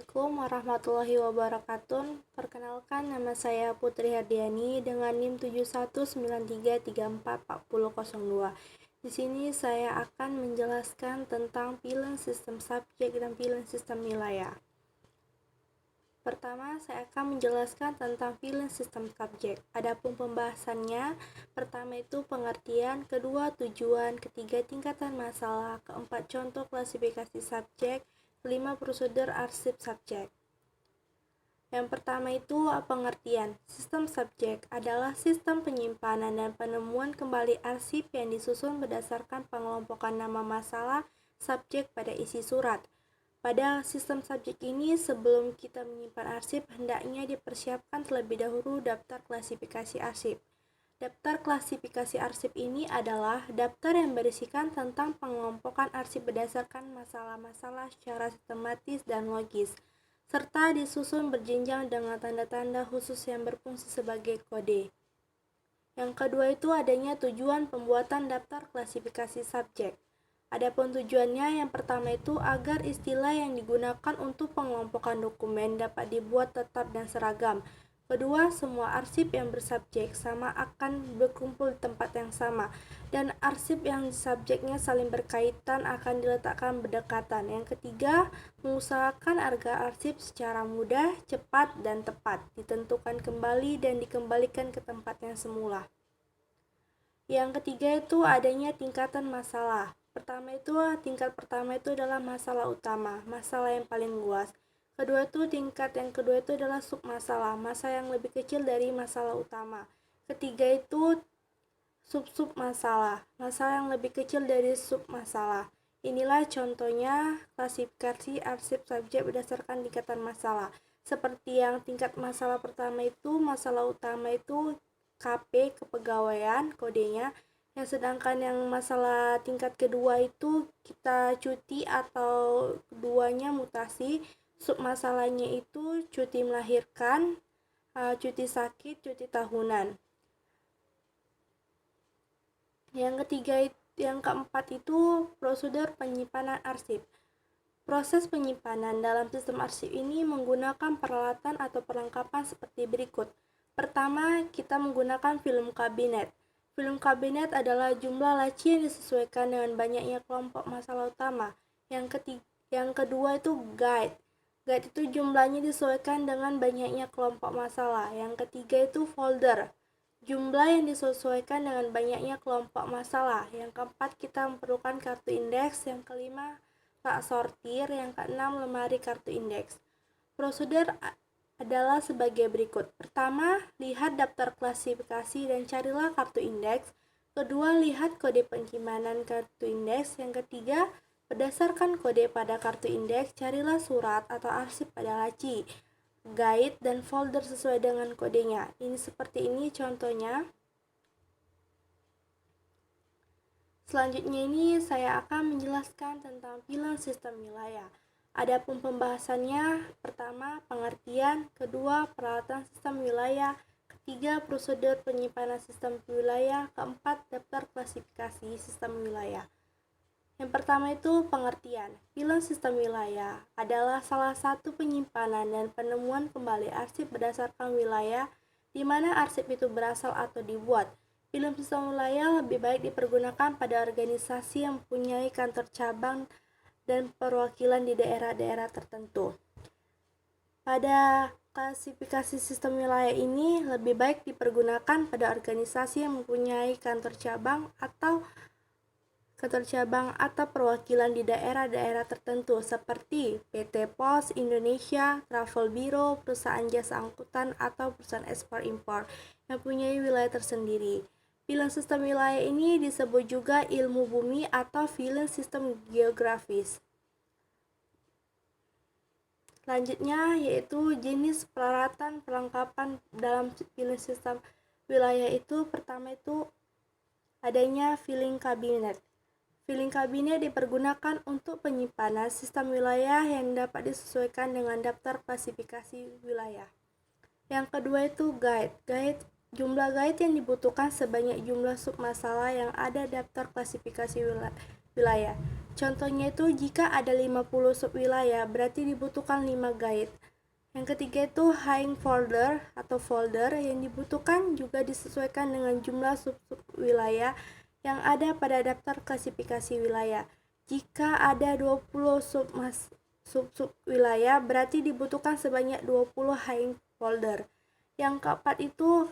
Assalamualaikum warahmatullahi wabarakatuh. Perkenalkan, nama saya Putri Hardiani dengan NIM 7193344002. Di sini saya akan menjelaskan tentang pilihan sistem subjek dan pilihan sistem wilayah. Pertama, saya akan menjelaskan tentang pilihan sistem subjek. Adapun pembahasannya, pertama itu pengertian, kedua tujuan, ketiga tingkatan masalah, keempat contoh klasifikasi subjek, kelima prosedur arsip subjek. Yang pertama itu pengertian. Sistem subjek adalah sistem penyimpanan dan penemuan kembali arsip yang disusun berdasarkan pengelompokan nama masalah subjek pada isi surat. Pada sistem subjek ini, sebelum kita menyimpan arsip, hendaknya dipersiapkan terlebih dahulu daftar klasifikasi arsip. Daftar klasifikasi arsip ini adalah daftar yang berisikan tentang pengelompokan arsip berdasarkan masalah-masalah secara sistematis dan logis, serta disusun berjenjang dengan tanda-tanda khusus yang berfungsi sebagai kode. Yang kedua itu adanya tujuan pembuatan daftar klasifikasi subjek. Adapun tujuannya, yang pertama itu agar istilah yang digunakan untuk pengelompokan dokumen dapat dibuat tetap dan seragam. Kedua, semua arsip yang bersubjek sama akan berkumpul di tempat yang sama, dan arsip yang subjeknya saling berkaitan akan diletakkan berdekatan. Yang ketiga, mengusahakan agar arsip secara mudah, cepat, dan tepat ditentukan kembali dan dikembalikan ke tempat yang semula. Yang ketiga itu adanya tingkatan masalah. Tingkat pertama itu adalah masalah utama, masalah yang paling luas. Tingkat yang kedua itu adalah submasalah, masalah yang lebih kecil dari masalah utama. Ketiga itu sub-sub masalah, masalah yang lebih kecil dari submasalah. Inilah contohnya klasifikasi arsip subjek berdasarkan tingkatan masalah. Seperti yang tingkat masalah pertama itu, masalah utama itu KP, kepegawaian, kodenya. Yang sedangkan yang masalah tingkat kedua itu kita cuti atau keduanya mutasi. Submasalahnya itu cuti melahirkan, cuti sakit, cuti tahunan. Yang keempat itu prosedur penyimpanan arsip. Proses penyimpanan dalam sistem arsip ini menggunakan peralatan atau perlengkapan seperti berikut. Pertama, kita menggunakan film kabinet. Film kabinet adalah jumlah laci yang disesuaikan dengan banyaknya kelompok masalah utama. Yang kedua itu guide. Guide itu jumlahnya disesuaikan dengan banyaknya kelompok masalah. Yang ketiga itu folder. Jumlah yang disesuaikan dengan banyaknya kelompok masalah. Yang keempat, kita memerlukan kartu indeks. Yang kelima, rak sortir. Yang keenam, lemari kartu indeks. Prosedur adalah sebagai berikut. Pertama, lihat daftar klasifikasi dan carilah kartu indeks. Kedua, lihat kode penyimpanan kartu indeks. Yang ketiga, berdasarkan kode pada kartu indeks, carilah surat atau arsip pada laci, guide, dan folder sesuai dengan kodenya. Ini seperti ini contohnya. Selanjutnya ini saya akan menjelaskan tentang pilihan sistem wilayah. Adapun pembahasannya, pertama pengertian, kedua peralatan sistem wilayah, ketiga prosedur penyimpanan sistem wilayah, keempat daftar klasifikasi sistem wilayah. Yang pertama itu pengertian. Pilihan sistem wilayah adalah salah satu penyimpanan dan penemuan kembali arsip berdasarkan wilayah di mana arsip itu berasal atau dibuat. Pilihan sistem wilayah lebih baik dipergunakan pada organisasi yang mempunyai kantor cabang dan perwakilan di daerah-daerah tertentu. Pada klasifikasi sistem wilayah ini lebih baik dipergunakan pada organisasi yang mempunyai kantor cabang atau perwakilan di daerah-daerah tertentu seperti PT Pos Indonesia, Travel Bureau, perusahaan jasa angkutan, atau perusahaan ekspor-impor yang mempunyai wilayah tersendiri. Pilihan sistem wilayah ini disebut juga ilmu bumi atau pilihan sistem geografis. Selanjutnya yaitu jenis peralatan perlengkapan dalam pilihan sistem wilayah itu. Pertama itu adanya filing cabinet. Filing cabinet dipergunakan untuk penyimpanan sistem wilayah yang dapat disesuaikan dengan daftar klasifikasi wilayah. Yang kedua itu guide. Jumlah guide yang dibutuhkan sebanyak jumlah submasalah yang ada daftar klasifikasi wilayah. Contohnya itu jika ada 50 subwilayah, berarti dibutuhkan 5 guide. Yang ketiga itu hang folder atau folder yang dibutuhkan juga disesuaikan dengan jumlah sub-sub wilayah yang ada pada daftar klasifikasi wilayah. Jika ada 20 sub-sub wilayah, berarti dibutuhkan sebanyak 20 hang folder. Yang keempat itu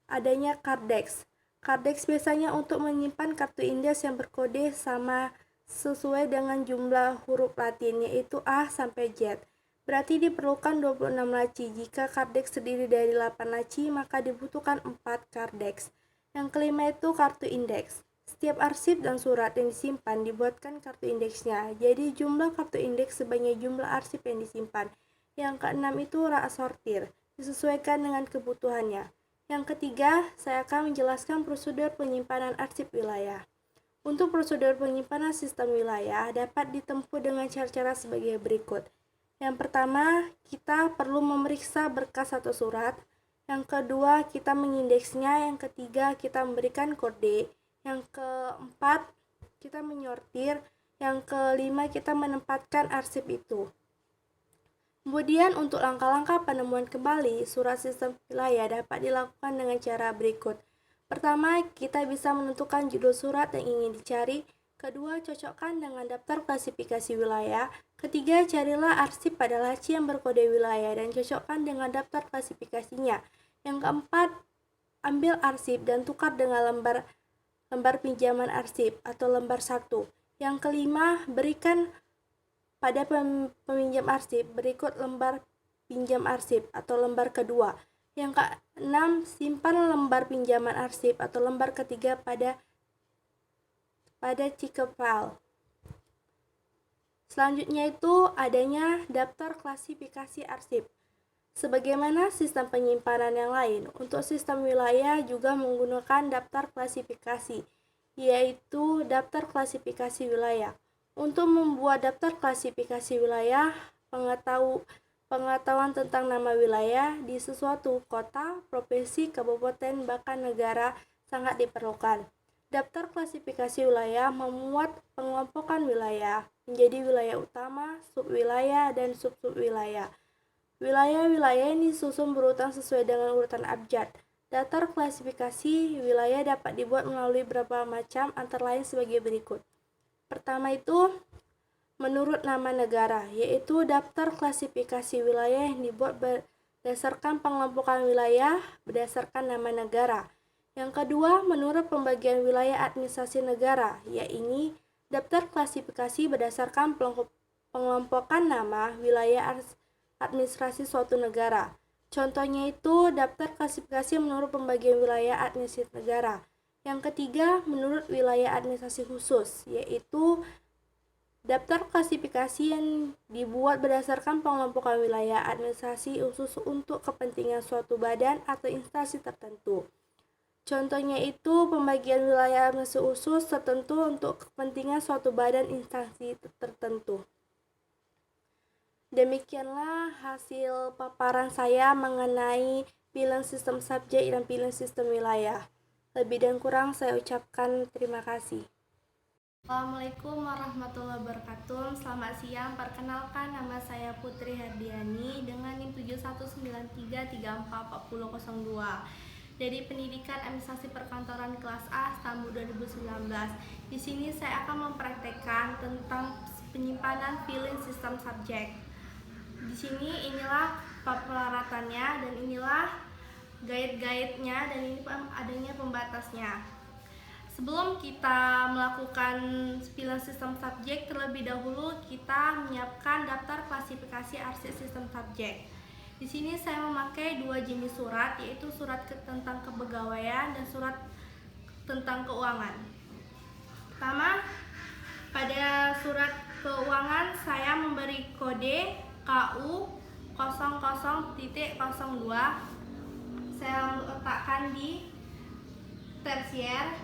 adanya Cardex. Cardex biasanya untuk menyimpan kartu indeks yang berkode sama sesuai dengan jumlah huruf Latin, yaitu A sampai Z. Berarti diperlukan 26 laci. Jika Cardex terdiri dari 8 laci, maka dibutuhkan 4 Cardex. Yang kelima itu kartu indeks. Setiap arsip dan surat yang disimpan dibuatkan kartu indeksnya. Jadi jumlah kartu indeks sebanyak jumlah arsip yang disimpan. Yang keenam itu rak sortir, disesuaikan dengan kebutuhannya. Yang ketiga, saya akan menjelaskan prosedur penyimpanan arsip wilayah. Untuk prosedur penyimpanan sistem wilayah dapat ditempuh dengan cara-cara sebagai berikut. Yang pertama, kita perlu memeriksa berkas atau surat. Yang kedua, kita mengindeksnya. Yang ketiga, kita memberikan kode. Yang keempat, kita menyortir. Yang kelima, kita menempatkan arsip itu. Kemudian untuk langkah-langkah penemuan kembali surat sistem wilayah dapat dilakukan dengan cara berikut. Pertama, kita bisa menentukan judul surat yang ingin dicari. Kedua, cocokkan dengan daftar klasifikasi wilayah. Ketiga, carilah arsip pada laci yang berkode wilayah dan cocokkan dengan daftar klasifikasinya. Yang keempat, ambil arsip dan tukar dengan lembar pinjaman arsip atau lembar 1. Yang kelima, berikan pada peminjam arsip berikut lembar pinjam arsip atau lembar kedua. Yang keenam, simpan lembar pinjaman arsip atau lembar ketiga pada Checker file. Selanjutnya itu adanya daftar klasifikasi arsip. Sebagaimana sistem penyimpanan yang lain, untuk sistem wilayah juga menggunakan daftar klasifikasi, yaitu daftar klasifikasi wilayah. Untuk membuat daftar klasifikasi wilayah, pengetahuan tentang nama wilayah di sesuatu kota, provinsi, kabupaten, bahkan negara sangat diperlukan. Daftar klasifikasi wilayah memuat pengelompokan wilayah menjadi wilayah utama, subwilayah, dan sub-subwilayah. Wilayah-wilayah ini disusun berurutan sesuai dengan urutan abjad. Daftar klasifikasi wilayah dapat dibuat melalui beberapa macam, antara lain sebagai berikut. Pertama itu menurut nama negara, yaitu daftar klasifikasi wilayah yang dibuat berdasarkan pengelompokan wilayah berdasarkan nama negara. Yang kedua, menurut pembagian wilayah administrasi negara, yaitu daftar klasifikasi berdasarkan pengelompokan nama wilayah administrasi suatu negara. Contohnya itu daftar klasifikasi menurut pembagian wilayah administrasi negara. Yang ketiga, menurut wilayah administrasi khusus, yaitu daftar klasifikasi yang dibuat berdasarkan pengelompokan wilayah administrasi khusus untuk kepentingan suatu badan atau instansi tertentu. Contohnya itu pembagian wilayah administrasi khusus tertentu untuk kepentingan suatu badan instansi tertentu. Demikianlah hasil paparan saya mengenai pilihan sistem subjek dan pilihan sistem wilayah. Lebih dan kurang saya ucapkan terima kasih. Assalamualaikum warahmatullahi wabarakatuh. Selamat siang, perkenalkan nama saya Putri Herdiani dengan NIM 7193344002 dari Pendidikan Administrasi Perkantoran kelas A tahun 2019. Di sini saya akan mempraktekkan tentang penyimpanan filing sistem subjek. Di sini inilah persyaratannya dan inilah guide-guide-nya dan ini adanya pembatasnya. Sebelum kita melakukan pilihan sistem subjek, terlebih dahulu kita menyiapkan daftar klasifikasi arsip sistem subjek. Di sini saya memakai dua jenis surat, yaitu surat tentang kepegawaian dan surat tentang keuangan. Pertama, pada surat keuangan saya memberi kode KU 00.02. Saya letakkan di tersier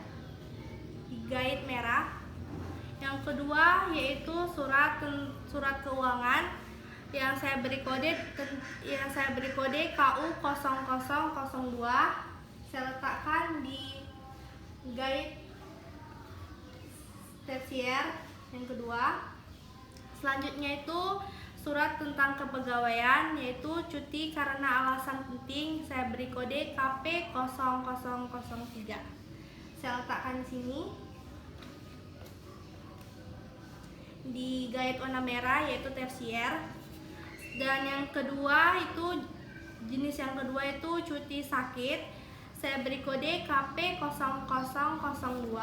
di guide merah. Yang kedua yaitu surat keuangan yang saya beri kode KU 0002. Saya letakkan di guide tersier yang kedua. Selanjutnya itu surat tentang kepegawaian, yaitu cuti karena alasan penting. Saya beri kode KP0003. Saya letakkan di sini di guide warna merah, yaitu tersier. Dan yang kedua itu jenis yang kedua itu cuti sakit. Saya beri kode KP0002.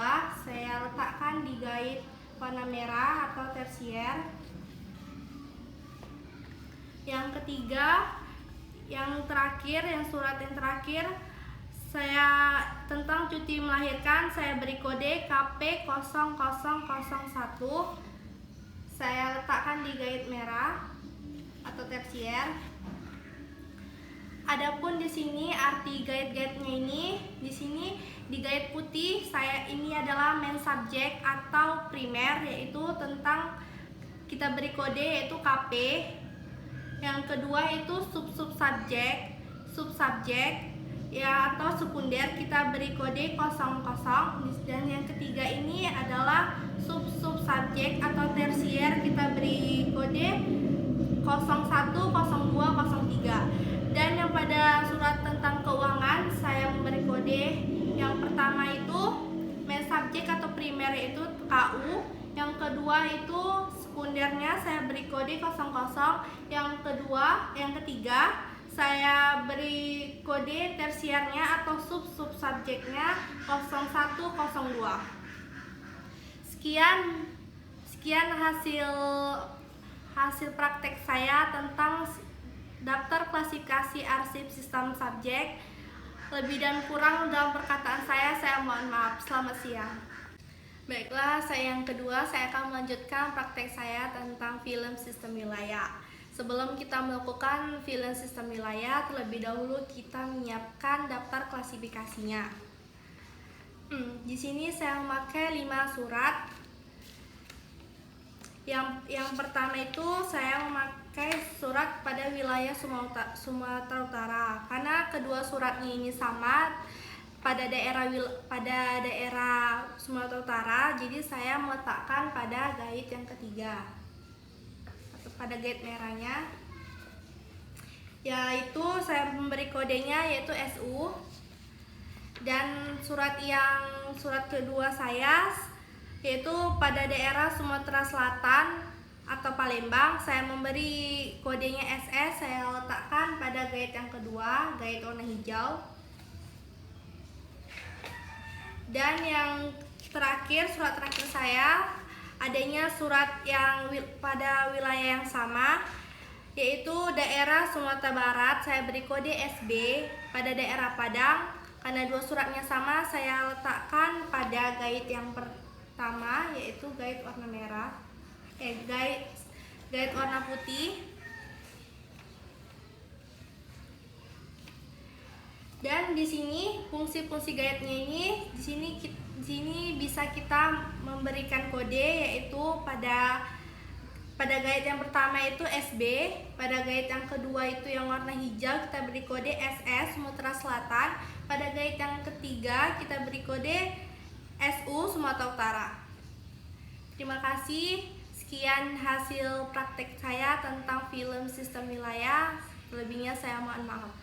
Saya letakkan di guide warna merah atau tersier. Yang ketiga, yang terakhir, yang surat yang terakhir, saya tentang cuti melahirkan. Saya beri kode KP0001. Saya letakkan di guide merah atau tersier. Adapun di sini arti guide-guide-nya ini, di sini di guide putih ini adalah main subject atau primer, yaitu tentang kita beri kode yaitu KP. Yang kedua itu subsubject ya atau sekunder, kita beri kode 00. Dan yang ketiga ini adalah subsubject atau tersier, kita beri kode 01, 02, 03. Dan yang pada surat tentang keuangan saya memberi kode yang pertama itu main subject atau primer yaitu KU. Yang kedua itu sekundernya saya beri kode 00. Yang ketiga saya beri kode tersiernya atau subsubjeknya 0102. Sekian hasil praktek saya tentang daftar klasifikasi arsip sistem subjek. Lebih dan kurang dalam perkataan saya mohon maaf. Selamat siang. Baiklah, yang kedua saya akan melanjutkan praktek saya tentang film sistem wilayah. Sebelum kita melakukan film sistem wilayah, terlebih dahulu kita menyiapkan daftar klasifikasinya. Di sini saya memakai 5 surat. Yang pertama itu saya memakai surat pada wilayah Sumatera Utara, karena kedua suratnya ini sama pada daerah Sumatera Utara, jadi saya meletakkan pada guide yang ketiga atau pada guide merahnya, yaitu saya memberi kodenya yaitu SU. Dan surat kedua saya yaitu pada daerah Sumatera Selatan atau Palembang, saya memberi kodenya SS. Saya letakkan pada guide yang kedua, guide warna hijau. Dan yang terakhir, surat terakhir saya adanya surat yang pada wilayah yang sama, yaitu daerah Sumatera Barat. Saya beri kode SB pada daerah Padang. Karena dua suratnya sama, saya letakkan pada guide yang pertama, yaitu guide warna merah, guide warna putih. Dan di sini fungsi-fungsi guide-nya ini, di sini bisa kita memberikan kode, yaitu pada guide yang pertama itu SB, pada guide yang kedua itu yang warna hijau kita beri kode SS Sumatera Selatan, pada guide yang ketiga kita beri kode SU Sumatera Utara. Terima kasih. Sekian hasil praktek saya tentang film sistem wilayah. Selebihnya saya mohon maaf.